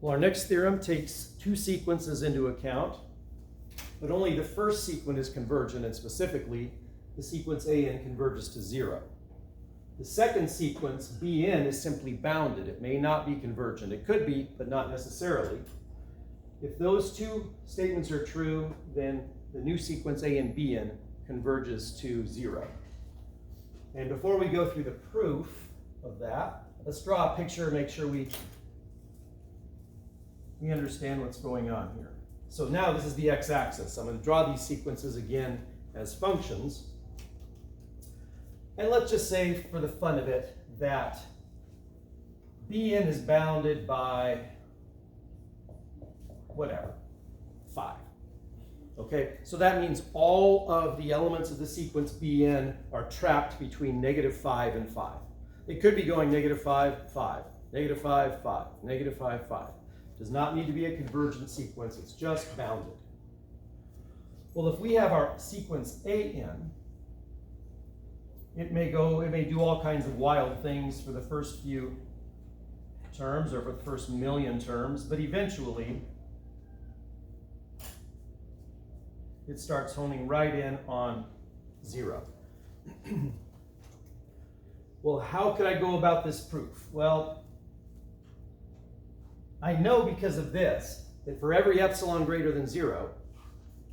Well, our next theorem takes two sequences into account, but only the first sequence is convergent, and specifically, the sequence AN converges to 0. The second sequence, BN, is simply bounded. It may not be convergent. It could be, but not necessarily. If those two statements are true, then the new sequence AN/BN converges to 0. And before we go through the proof of that, let's draw a picture and make sure we understand what's going on here. So now this is the x-axis. I'm going to draw these sequences again as functions. And let's just say, for the fun of it, that Bn is bounded by whatever, 5. Okay, so that means all of the elements of the sequence Bn are trapped between -5 and 5. It could be going -5, 5, -5, 5, -5, 5. Does not need to be a convergent sequence, it's just bounded. Well, if we have our sequence AN, it may do all kinds of wild things for the first few terms or for the first million terms, but eventually it starts honing right in on 0. Well, how could I go about this proof? Well, I know because of this that for every epsilon greater than 0,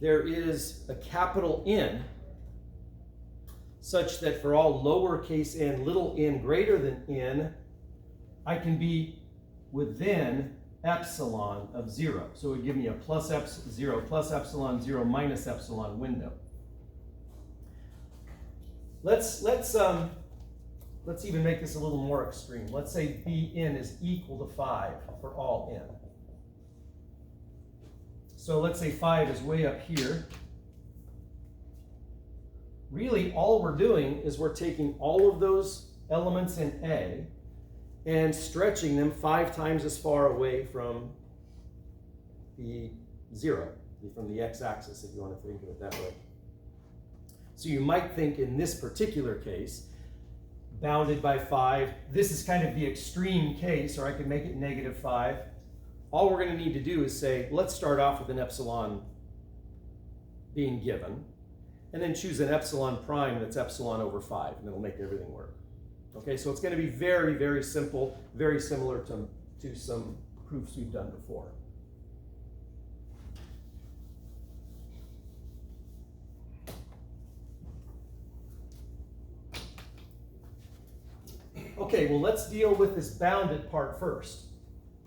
there is a capital N such that for all lowercase n, little n greater than n, I can be within epsilon of 0. So it would give me a plus 0 plus epsilon, 0 minus epsilon window. Let's even make this a little more extreme. Let's say Bn is equal to 5 for all n. So let's say 5 is way up here. Really, all we're doing is we're taking all of those elements in A and stretching them 5 times as far away from the 0, from the x-axis, if you want to think of it that way. So you might think in this particular case, bounded by 5, this is kind of the extreme case, or I could make it -5. All we're going to need to do is say, let's start off with an epsilon being given, and then choose an epsilon prime that's epsilon over 5, and it'll make everything work. Okay, so it's going to be very, very simple, very similar to some proofs we've done before. Okay, well, let's deal with this bounded part first.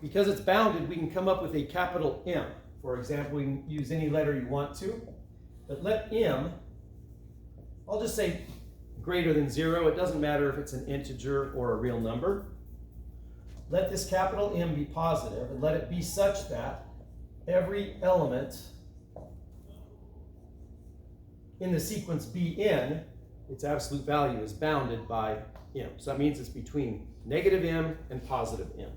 Because it's bounded, we can come up with a capital M. For example, we can use any letter you want to, but let M, I'll just say greater than 0. It doesn't matter if it's an integer or a real number. Let this capital M be positive, and let it be such that every element in the sequence Bn, its absolute value is bounded by M. So that means it's between -M and positive M.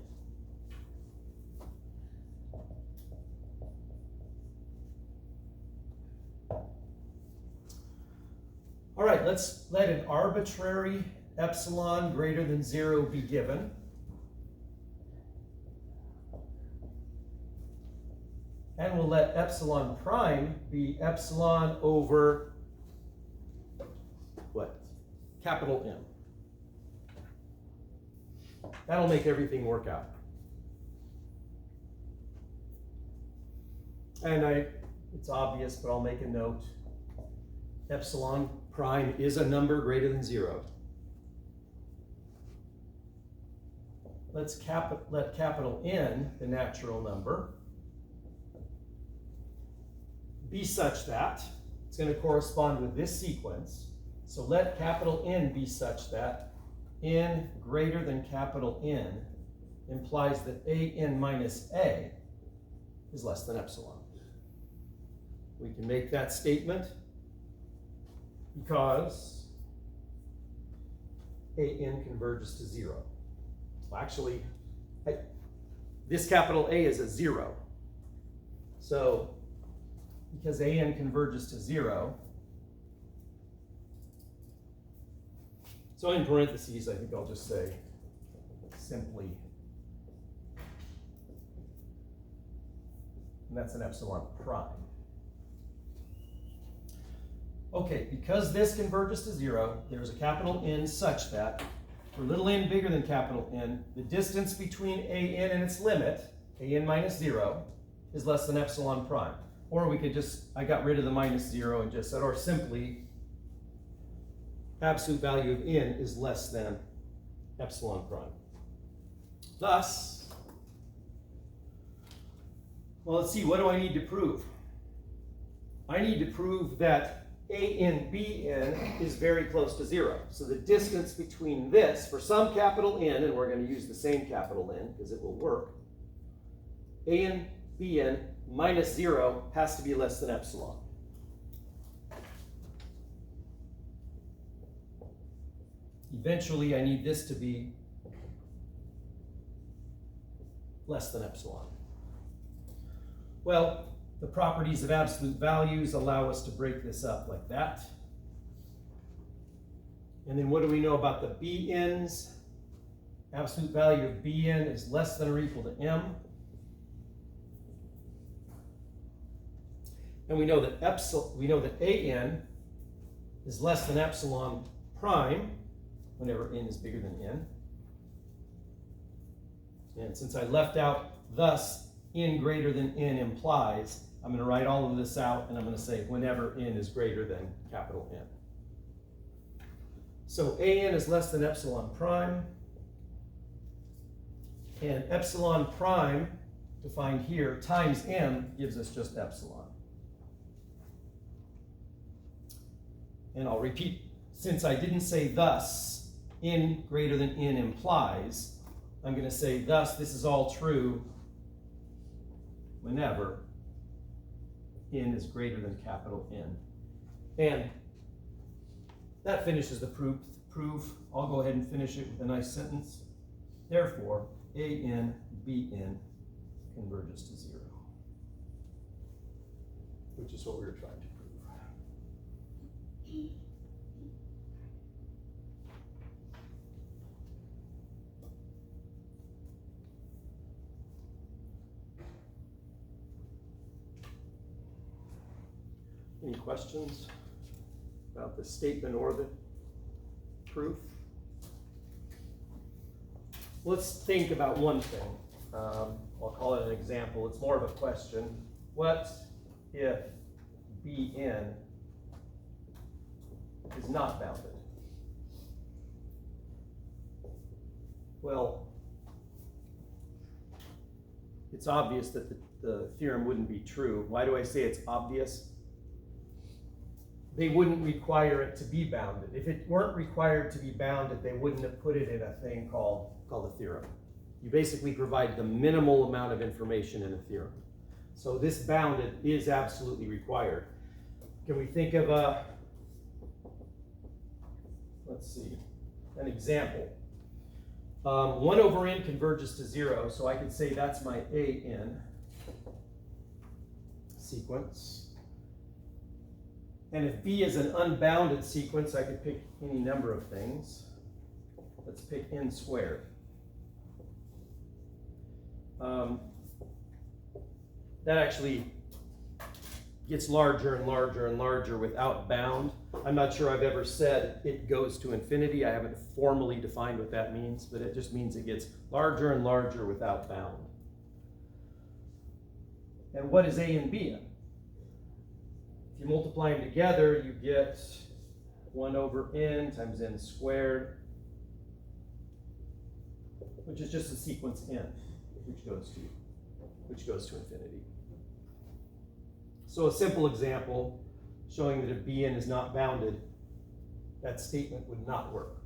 All right, let's let an arbitrary epsilon greater than 0 be given. And we'll let epsilon prime be epsilon over what? Capital M. That'll make everything work out. And it's obvious, but I'll make a note. Epsilon prime is a number greater than 0. Let's let capital N, the natural number, be such that it's going to correspond with this sequence. So let capital N be such that n greater than capital N implies that AN minus A is less than epsilon. We can make that statement because AN converges to 0. Well, actually, this capital A is a 0. So because AN converges to 0, so in parentheses, I think I'll just say simply that's an epsilon prime. Okay, because this converges to 0, there's a capital N such that for little n bigger than capital N, the distance between an and its limit, an minus 0, is less than epsilon prime. Or we could just, I got rid of the minus 0 and just said, or simply, absolute value of n is less than epsilon prime. Thus, well, let's see, what do I need to prove? I need to prove that an bn is very close to 0. So the distance between this, for some capital N, and we're going to use the same capital N because it will work, an bn minus 0 has to be less than epsilon. Eventually, I need this to be less than epsilon. Well, the properties of absolute values allow us to break this up like that. And then what do we know about the bn's? Absolute value of bn is less than or equal to m. And we know that an is less than epsilon prime whenever n is bigger than n. And since I left out thus n greater than n implies, I'm going to write all of this out and I'm going to say whenever n is greater than capital N. So an is less than epsilon prime, and epsilon prime defined here times m gives us just epsilon. And I'll repeat, since I didn't say thus n greater than n implies, I'm going to say thus this is all true whenever n is greater than capital N. And that finishes the proof. I'll go ahead and finish it with a nice sentence. Therefore, an bn converges to 0, which is what we were trying to prove. Any questions about the statement or the proof? Let's think about one thing. I'll call it an example. It's more of a question. What if bn is not bounded? Well, it's obvious that the theorem wouldn't be true. Why do I say it's obvious? They wouldn't require it to be bounded. If it weren't required to be bounded, they wouldn't have put it in a thing called a theorem. You basically provide the minimal amount of information in a theorem. So this bounded is absolutely required. Can we think of let's see, an example? 1 over n converges to 0, so I could say that's my an sequence. And if B is an unbounded sequence, I could pick any number of things. Let's pick n squared. That actually gets larger and larger and larger without bound. I'm not sure I've ever said it goes to infinity. I haven't formally defined what that means, but it just means it gets larger and larger without bound. And what is A and B? If you multiply them together, you get 1 over n times n squared, which is just a sequence n, which goes to infinity. So a simple example showing that if bn is not bounded, that statement would not work.